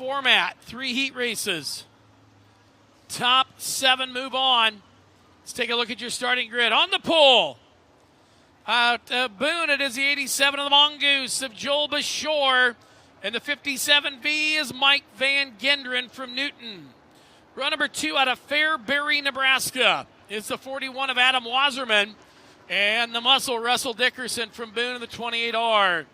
format. 3 heat races. Top 7 move on. Let's take a look at your starting grid. On the pole, out Boone, it is the 87 of the Mongoose of Joel Bashore. And the 57V is Mike Van Gendren from Newton. Run number 2 out of Fairbury, Nebraska is the 41 of Adam Wasserman. And the muscle, Russell Dickerson from Boone in the 28R.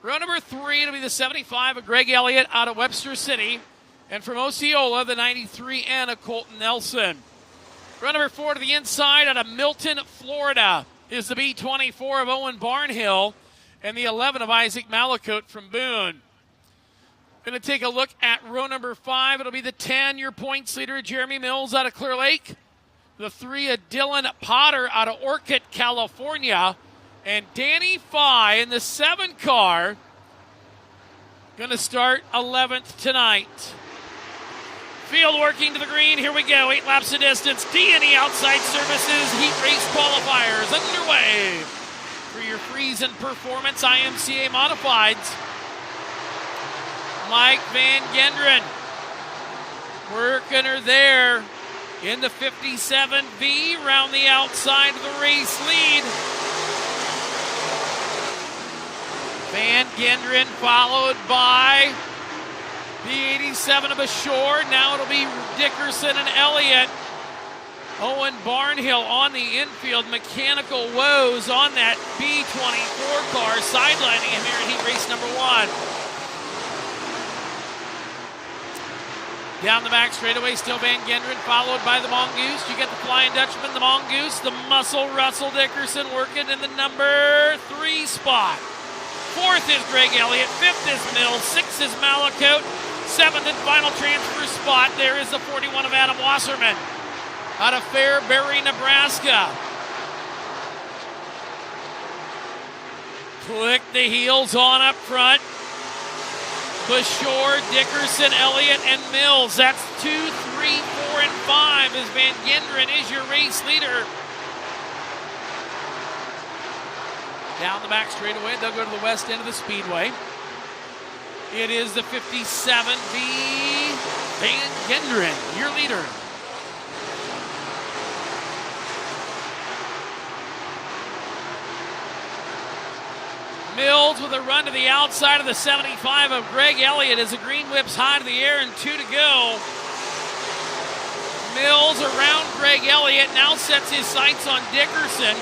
Run number 3, it'll be the 75 of Greg Elliott out of Webster City. And from Osceola, the 93N of Colton Nelson. Run number 4 to the inside out of Milton, Florida is the B24 of Owen Barnhill. And the 11 of Isaac Malakote from Boone. Going to take a look at row number 5. It'll be the 10, your points leader, Jeremy Mills out of Clear Lake. The 3 of Dylan Potter out of Orchid, California. And Danny Fye in the 7 car, going to start 11th tonight. Field working to the green. Here we go. 8 laps of distance. D&E Outside Services Heat Race Qualifiers underway. For your Friesen Performance IMCA Modifieds. Mike Van Gendren working her there in the 57V round the outside of the race lead. Van Gendren followed by the 87 of Ashore. Now it'll be Dickerson and Elliott. Owen Barnhill on the infield. Mechanical woes on that B24 car, sidelining him here in heat race number 1. Down the back straightaway, still Van Gendren, followed by the Mongoose. You get the Flying Dutchman, the Mongoose, the muscle Russell Dickerson working in the number 3 spot. 4th is Greg Elliott, 5th is Mills, 6th is Malakote, 7th and final transfer spot. There is the 41 of Adam Wasserman out of Fairbury, Nebraska. Click the heels on up front. Bashore, Dickerson, Elliott, and Mills. That's 2, 3, 4, and 5 as Van Gendren is your race leader. Down the back straightaway, they'll go to the west end of the speedway. It is the 57V Van Gendren, your leader. Mills with a run to the outside of the 75 of Greg Elliott as the green whips high to the air and 2 to go. Mills around Greg Elliott, now sets his sights on Dickerson.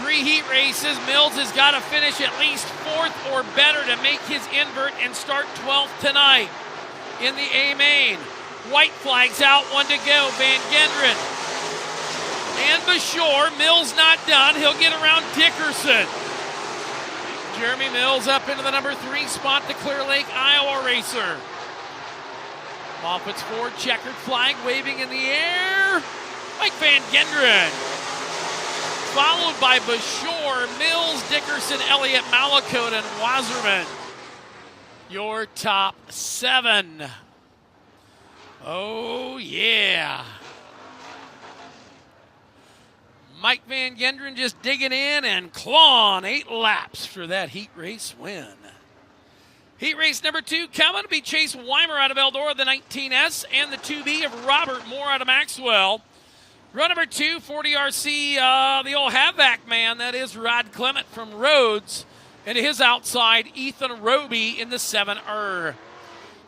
3 heat races. Mills has got to finish at least 4th or better to make his invert and start 12th tonight in the A main. White flags out, 1 to go. Van Gendren and Bashore. Mills not done. He'll get around Dickerson. Jeremy Mills up into the number 3 spot, the Clear Lake, Iowa racer. Moffitt's Ford checkered flag waving in the air. Mike Van Gendren. Followed by Bashore, Mills, Dickerson, Elliott, Malakote, and Wasserman. Your top 7. Oh, yeah. Mike Van Gendren just digging in and clawing 8 laps for that heat race win. Heat race number 2 coming to be Chase Weimer out of Eldora, the 19S, and the 2B of Robert Moore out of Maxwell. Run number 2, 40RC, the old Havoc man, that is Rod Clement from Rhodes. And to his outside, Ethan Roby in the 7R.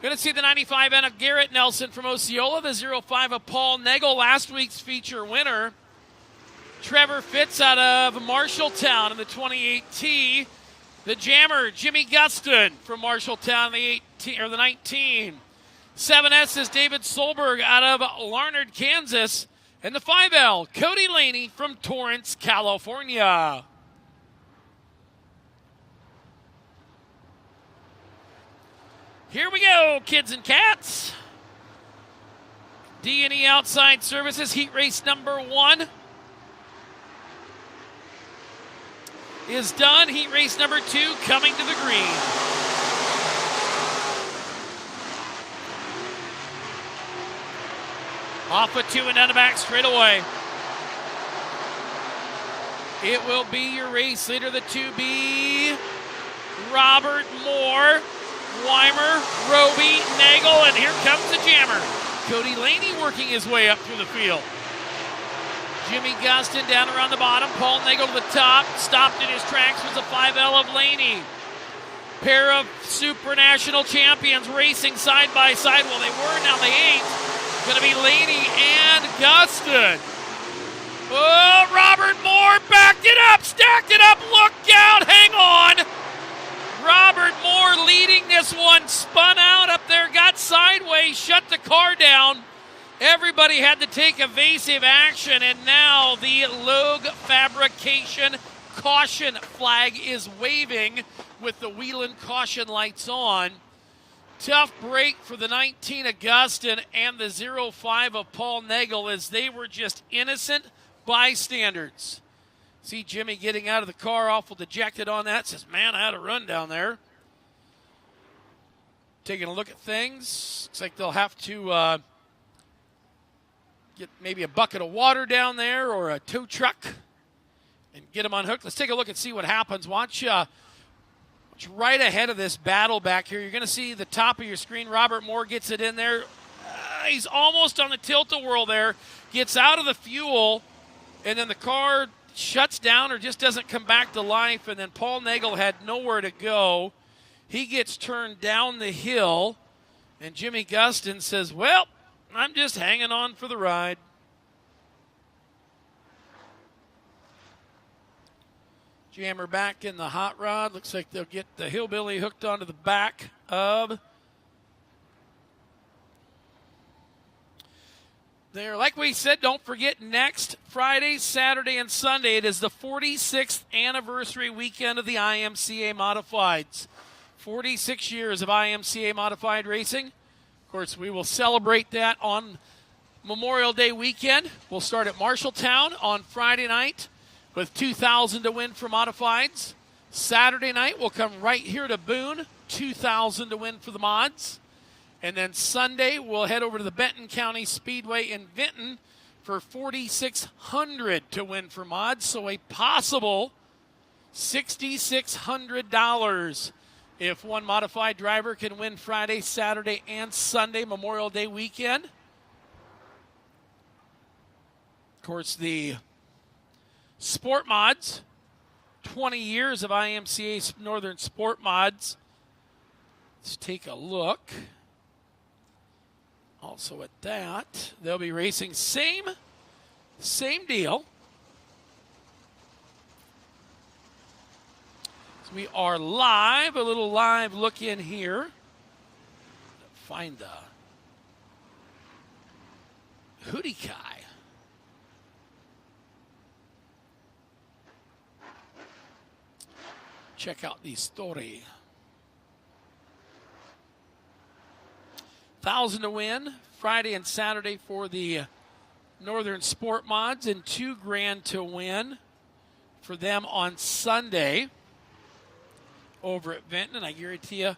Going to see the 95N of Garrett Nelson from Osceola, the 05 of Paul Nagel, last week's feature winner. Trevor Fitz out of Marshalltown in the 28T. The Jammer, Jimmy Guston from Marshalltown, the 19. 7S is David Solberg out of Larned, Kansas. And the 5L, Cody Laney from Torrance, California. Here we go, kids and cats. D&E Outside Services, heat race number 1 is done. Heat race number 2 coming to the green. Off of 2 and down the back straight away. It will be your race leader, the 2B, Robert Moore, Weimer, Roby, Nagel. Nagel, and here comes the jammer. Cody Laney working his way up through the field. Jimmy Gustin down around the bottom. Paul Nagel to the top. Stopped in his tracks was the 5L of Laney. Pair of supranational champions racing side by side. Well, they were, now they ain't. Going to be Laney and Gustin. Oh, Robert Moore backed it up, stacked it up, look out, hang on. Robert Moore leading this one, spun out up there, got sideways, shut the car down. Everybody had to take evasive action, and now the Logue Fabrication caution flag is waving with the Wheeling caution lights on. Tough break for the 19 of Gustin and the 05 of Paul Nagel, as they were just innocent bystanders. See Jimmy getting out of the car, awful dejected on that. Says, man, I had a run down there. Taking a look at things. Looks like they'll have to get maybe a bucket of water down there or a tow truck and get him unhooked. Let's take a look and see what happens. Watch right ahead of this battle back here. You're going to see the top of your screen. Robert Moore gets it in there. He's almost on the tilt-a-whirl there. Gets out of the fuel, and then the car shuts down or just doesn't come back to life, and then Paul Nagel had nowhere to go. He gets turned down the hill, and Jimmy Gustin says, well, I'm just hanging on for the ride. Jammer back in the hot rod. Looks like they'll get the Hillbilly hooked onto the back of there. Like we said, don't forget next Friday, Saturday, and Sunday, it is the 46th anniversary weekend of the IMCA Modifieds. 46 years of IMCA Modified racing. Of course, we will celebrate that on Memorial Day weekend. We'll start at Marshalltown on Friday night with 2,000 to win for Modifieds. Saturday night, we'll come right here to Boone, 2,000 to win for the mods. And then Sunday, we'll head over to the Benton County Speedway in Vinton for $4,600 to win for mods. So a possible $6,600 if one modified driver can win Friday, Saturday, and Sunday, Memorial Day weekend. Of course, the Sport Mods, 20 years of IMCA Northern Sport Mods. Let's take a look. Also at that, they'll be racing same deal. So we are live, a little live look in here. Find the Hootie Kai. Check out the story. 1,000 to win Friday and Saturday for the Northern Sport Mods, and $2,000 to win for them on Sunday over at Vinton. And I guarantee you,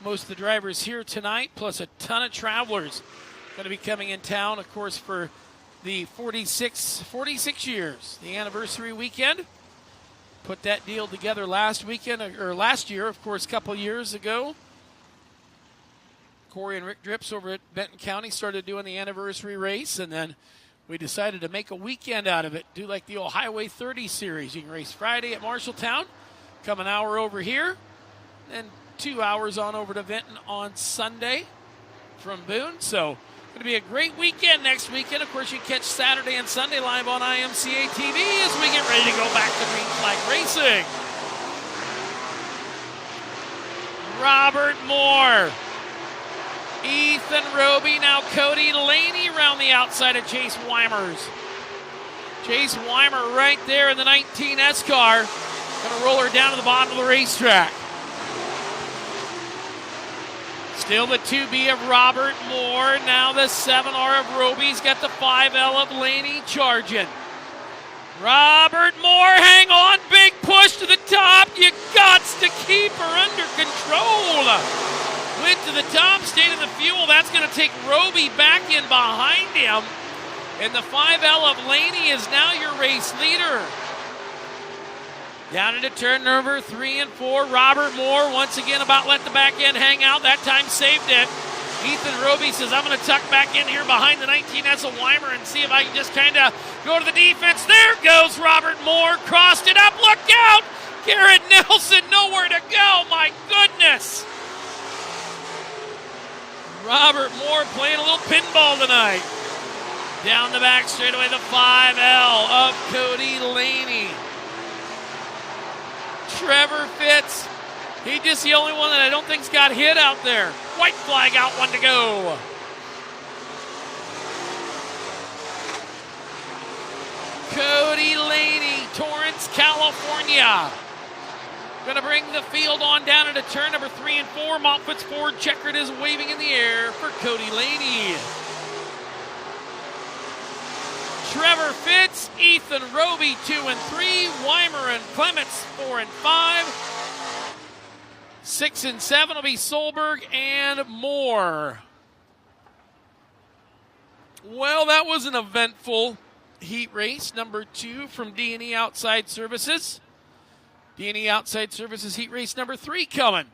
most of the drivers here tonight, plus a ton of travelers, going to be coming in town, of course, for the 46 years, the anniversary weekend. Put that deal together last year, of course, a couple years ago. Corey and Rick Drips over at Benton County started doing the anniversary race, and then we decided to make a weekend out of it, do like the old Highway 30 series. You can race Friday at Marshalltown, come an hour over here, and 2 hours on over to Vinton on Sunday from Boone. So going to be a great weekend next weekend. Of course, you can catch Saturday and Sunday live on IMCA TV as we get ready to go back to Green Flag Racing. Robert Moore, Ethan Roby, now Cody Laney around the outside of Chase Weimers. Chase Weimer right there in the 19S car. Going to roll her down to the bottom of the racetrack. Still the 2B of Robert Moore. Now the 7R of Roby's got the 5L of Laney charging. Robert Moore, hang on. Big push to the top. You got to keep her under control. Went to the top, stayed in the fuel. That's going to take Roby back in behind him. And the 5L of Laney is now your race leader. Down into turn number 3 and 4. Robert Moore once again about let the back end hang out. That time saved it. Ethan Roby says, I'm going to tuck back in here behind the 19S of Weimer and see if I can just kind of go to the defense. There goes Robert Moore. Crossed it up. Look out! Garrett Nelson, nowhere to go. My goodness. Robert Moore playing a little pinball tonight. Down the back straightaway, the 5L of Cody Laney. Trevor Fitz. He's just the only one that I don't think's got hit out there. White flag out, one to go. Cody Laney, Torrance, California. Going to bring the field on down into turn number 3 and 4. Montfort's Ford checkered is waving in the air for Cody Laney. Trevor Fitz, Ethan Roby 2 and 3, Weimer and Clements 4 and 5. 6 and 7 will be Solberg and Moore. Well, that was an eventful heat race, number 2 from D&E Outside Services. D&E Outside Services heat race number 3 coming.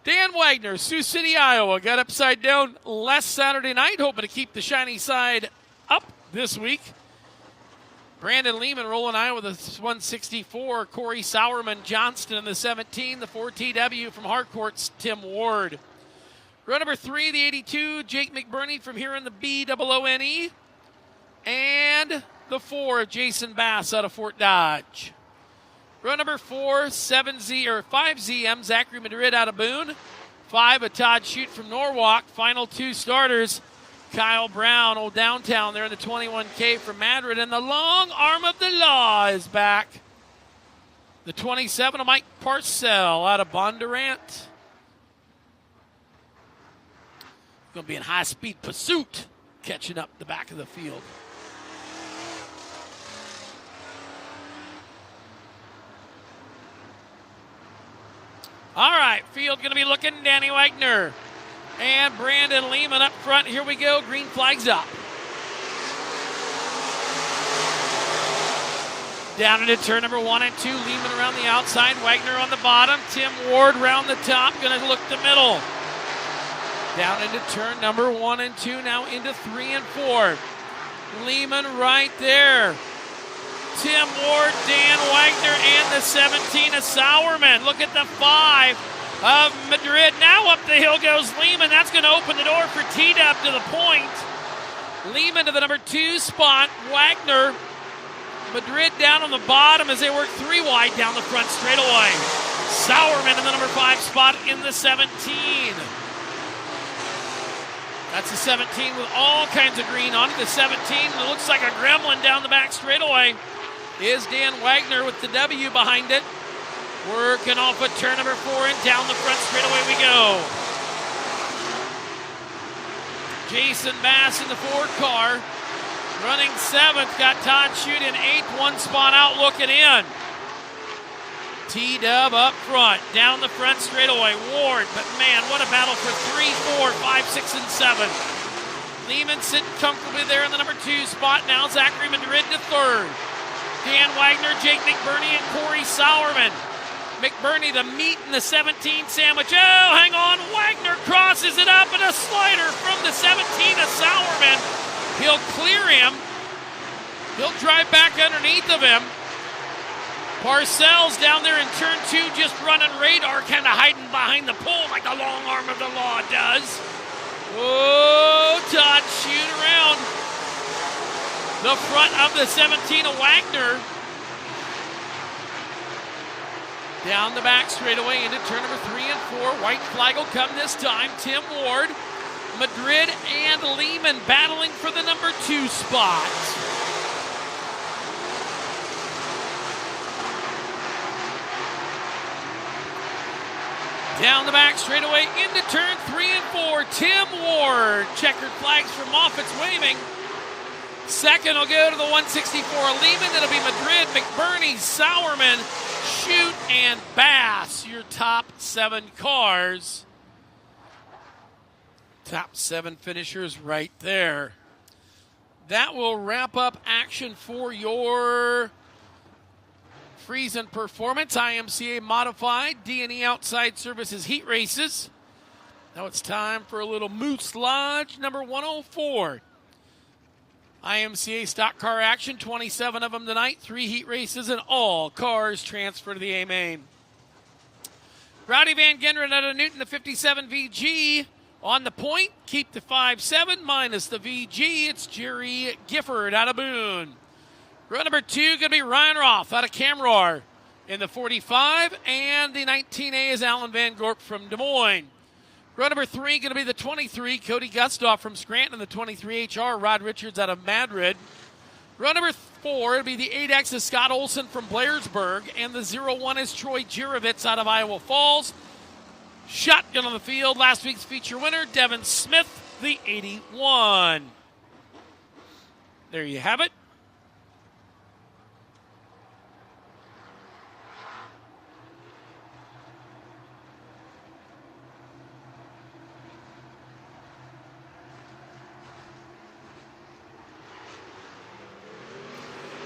Dan Wagner, Sioux City, Iowa, got upside down last Saturday night, hoping to keep the shiny side up this week. Brandon Lehman rolling Iowa with a 164. Corey Sauerman Johnston in the 17. The 4TW from Harcourt's Tim Ward. Row number 3, the 82, Jake McBurney from here in the BOONE. And the 4, Jason Bass out of Fort Dodge. Row number 4, 5ZM, Zachary Madrid out of Boone. 5, a Todd Shute from Norwalk. Final 2 starters. Kyle Brown, old downtown there in the 21K from Madrid. And the long arm of the law is back. The 27 of Mike Parcell out of Bondurant. Going to be in high-speed pursuit, catching up the back of the field. All right, field going to be looking. Danny Wagner and Brandon Lehman up front. Here we go. Green flag's up. Down into turn number 1 and 2. Lehman around the outside. Wagner on the bottom. Tim Ward round the top. Going to look the middle. Down into turn number 1 and 2. Now into 3 and 4. Lehman right there. Tim Ward, Dan Wagner, and the 17 of Sauerman. Look at the 5 of Madrid. Now up the hill goes Lehman. That's going to open the door for T-Dub to the point. Lehman to the number 2 spot. Wagner, Madrid down on the bottom as they work 3 wide down the front straightaway. Sauerman in the number 5 spot in the 17. That's the 17 with all kinds of green on it. The 17 that looks like a gremlin down the back straightaway is Dan Wagner with the W behind it. Working off of turn number 4 and down the front straightaway we go. Jason Bass in the 4 car. Running 7th, got Todd Shute in 8th, 1 spot out looking in. T-Dub up front, down the front straightaway. Ward, but man, what a battle for 3, 4, 5, 6, and 7. Lehman sitting comfortably there in the number 2 spot. Now Zachary Madrid to 3rd. Dan Wagner, Jake McBurney, and Corey Sauerman. McBurney, the meat in the 17 sandwich. Oh, hang on. Wagner crosses it up and a slider from the 17 of Sauerman. He'll clear him. He'll drive back underneath of him. Parcells down there in turn 2 just running radar, kind of hiding behind the pole like the long arm of the law does. Oh, Todd Shute around the front of the 17 of Wagner. Down the back straightaway into turn number 3 and 4. White flag will come this time. Tim Ward, Madrid, and Lehman battling for the number 2 spot. Down the back straightaway into turn 3 and 4. Tim Ward. Checkered flags from Moffitt's waving. Second will go to the 164 Lehman. It'll be Madrid, McBurney, Sauerman, Shute, and Bass. Your top 7 cars. Top 7 finishers right there. That will wrap up action for your Friesen Performance IMCA Modified D&E Outside Services Heat Races. Now it's time for a little Moose Lodge number 104. IMCA stock car action, 27 of them tonight, 3 heat races, and all cars transfer to the A main. Rowdy Van Genderen out of Newton, the 57 VG. On the point, keep the 5-7 minus the VG. It's Jerry Gifford out of Boone. Row number 2 going to be Ryan Roth out of Camroar in the 45. And the 19A is Alan Van Gorp from Des Moines. Row number 3 going to be the 23, Cody Gustav from Scranton, and the 23 HR, Rod Richards out of Madrid. Row number 4 will be the 8X is Scott Olson from Blairsburg, and the 01 is Troy Jirovitz out of Iowa Falls. Shotgun on the field, last week's feature winner, Devin Smith, the 81. There you have it.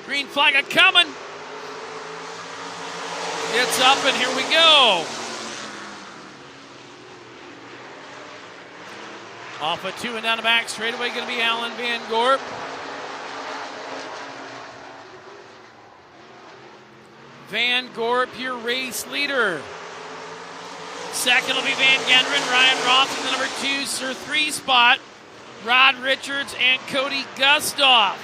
Green flag a-coming. It's up, and here we go. Off a 2 and down the back straightaway, going to be Alan Van Gorp. Van Gorp, your race leader. Second will be Van Genderen, Ryan Roth in the number 2, Sir 3 spot. Rod Richards and Cody Gustav.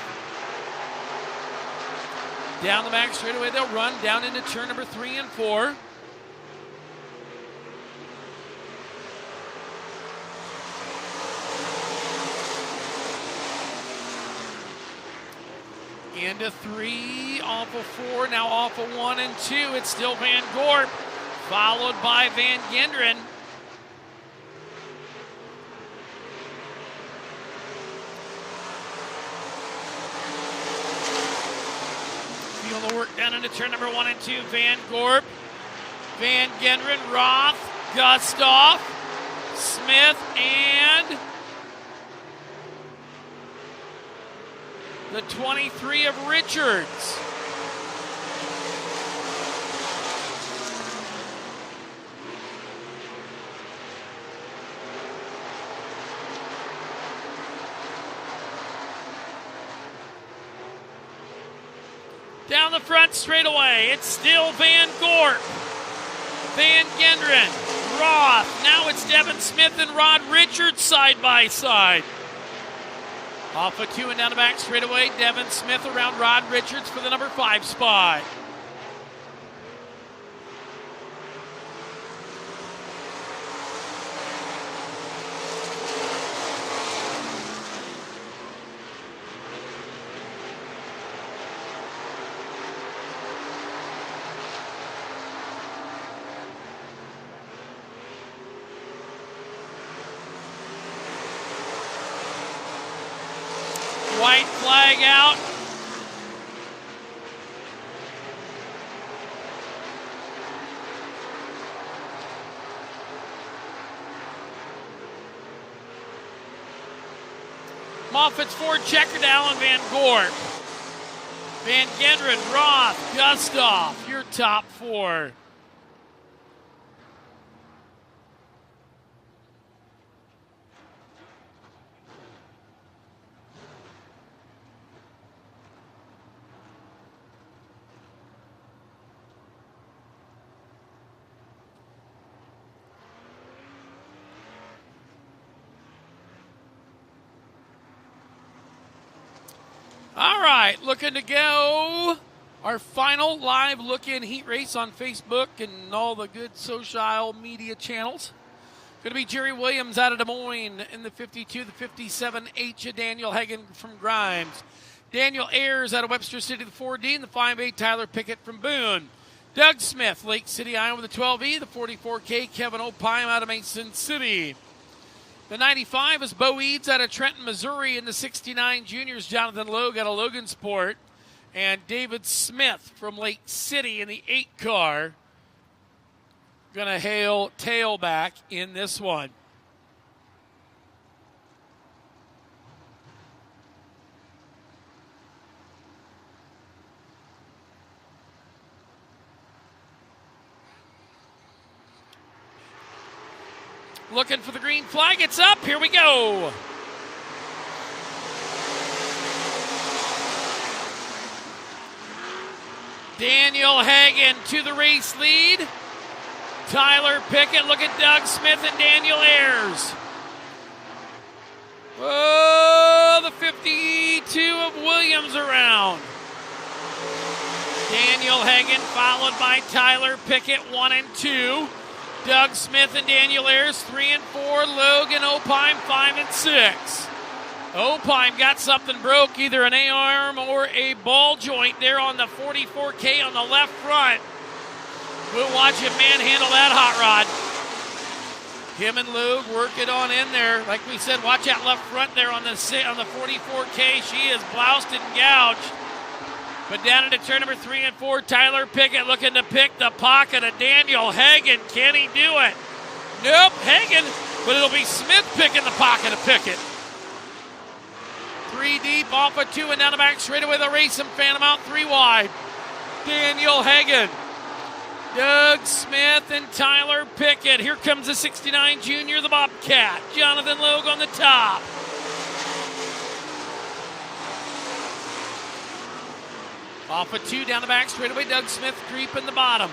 Down the back straightaway, they'll run down into turn number 3 and 4. Into 3, off of 4, now off of 1 and 2. It's still Van Gorp, followed by Van Genderen. Feel the work down into turn number 1 and 2. Van Gorp, Van Genderen, Roth, Gustav, Smith, and the 23 of Richards. Down the front straightaway, it's still Van Gorp, Van Genderen, Roth. Now it's Devin Smith and Rod Richards side by side. Off a 2 and down the back straightaway, Devin Smith around Rod Richards for the number 5 spot. White flag out. Moffitt's Ford checkered Alan Van Gorp. Van Genderen, Roth, Gustav, your top 4. All right, looking to go our final live look-in heat race on Facebook and all the good social media channels. Going to be Jerry Williams out of Des Moines in the 52, the 57 H, Daniel Hagen from Grimes. Daniel Ayers out of Webster City, the 4D, and the 5A Tyler Pickett from Boone. Doug Smith, Lake City, Iowa, the 12E, the 44K Kevin Opheim out of Mason City. The 95 is Bo Eads out of Trenton, Missouri. In the 69 juniors, Jonathan Logue out of Logansport. And David Smith from Lake City in the 8 car. Going to hail tailback in this one. looking for the green flag. It's up. Here we go. Daniel Hagen to the race lead. Tyler Pickett, look at Doug Smith and Daniel Ayers. Oh, the 52 of Williams around. Daniel Hagen followed by Tyler Pickett, 1 and 2. Doug Smith and Daniel Ayers, 3 and 4. Logan Opheim, 5 and 6. Opheim got something broke, either an A-arm or a ball joint there on the 44K on the left front. We'll watch him manhandle that hot rod. Him and Lug work it on in there. Like we said, watch that left front there on the 44K. She is bloused and gouged. But down into turn number 3 and 4, Tyler Pickett looking to pick the pocket of Daniel Hagen. Can he do it? Nope, Hagen, but it'll be Smith picking the pocket of Pickett. 3 deep, off of 2 and down the back straightaway. They'll race him, fan him out 3 wide. Daniel Hagen, Doug Smith, and Tyler Pickett. Here comes the 69 junior, the Bobcat. Jonathan Logue on the top. Off of 2 down the back straightaway. Doug Smith creeping the bottom.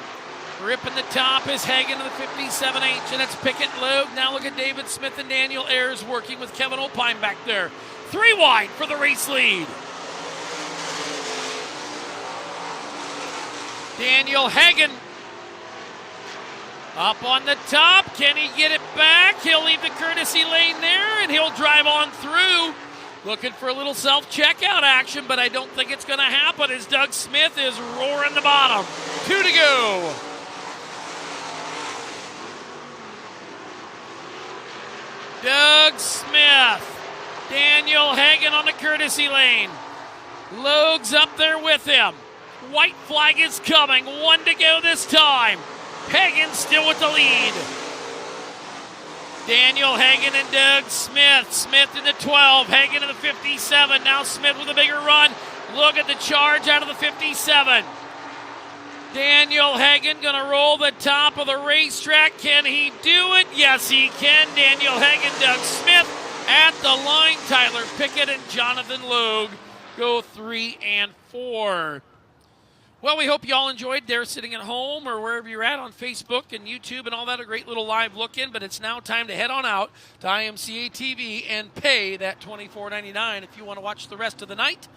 Ripping the top is Hagen to the 57H, and it's Pickett and Logue. Now look at David Smith and Daniel Ayers working with Kevin Opheim back there. 3 wide for the race lead. Daniel Hagen up on the top. Can he get it back? He'll leave the courtesy lane there, and he'll drive on through. Looking for a little self-checkout action, but I don't think it's going to happen as Doug Smith is roaring the bottom. 2 to go. Doug Smith. Daniel Hagen on the courtesy lane. Logue's up there with him. White flag is coming. 1 to go this time. Hagen still with the lead. Daniel Hagen and Doug Smith. Smith in the 12. Hagen in the 57. Now Smith with a bigger run. Look at the charge out of the 57. Daniel Hagen going to roll the top of the racetrack. Can he do it? Yes, he can. Daniel Hagen, Doug Smith at the line. Tyler Pickett and Jonathan Logue go 3 and 4. Well, we hope you all enjoyed there sitting at home or wherever you're at on Facebook and YouTube and all that. A great little live look in, but it's now time to head on out to IMCA TV and pay that $24.99 if you want to watch the rest of the night.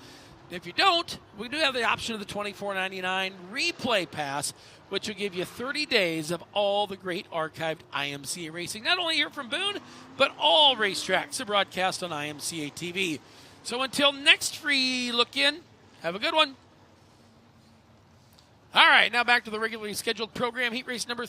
If you don't, we do have the option of the $24.99 replay pass, which will give you 30 days of all the great archived IMCA racing. Not only here from Boone, but all racetracks are broadcast on IMCA TV. So until next free look in, have a good one. All right, now back to the regularly scheduled program, heat race number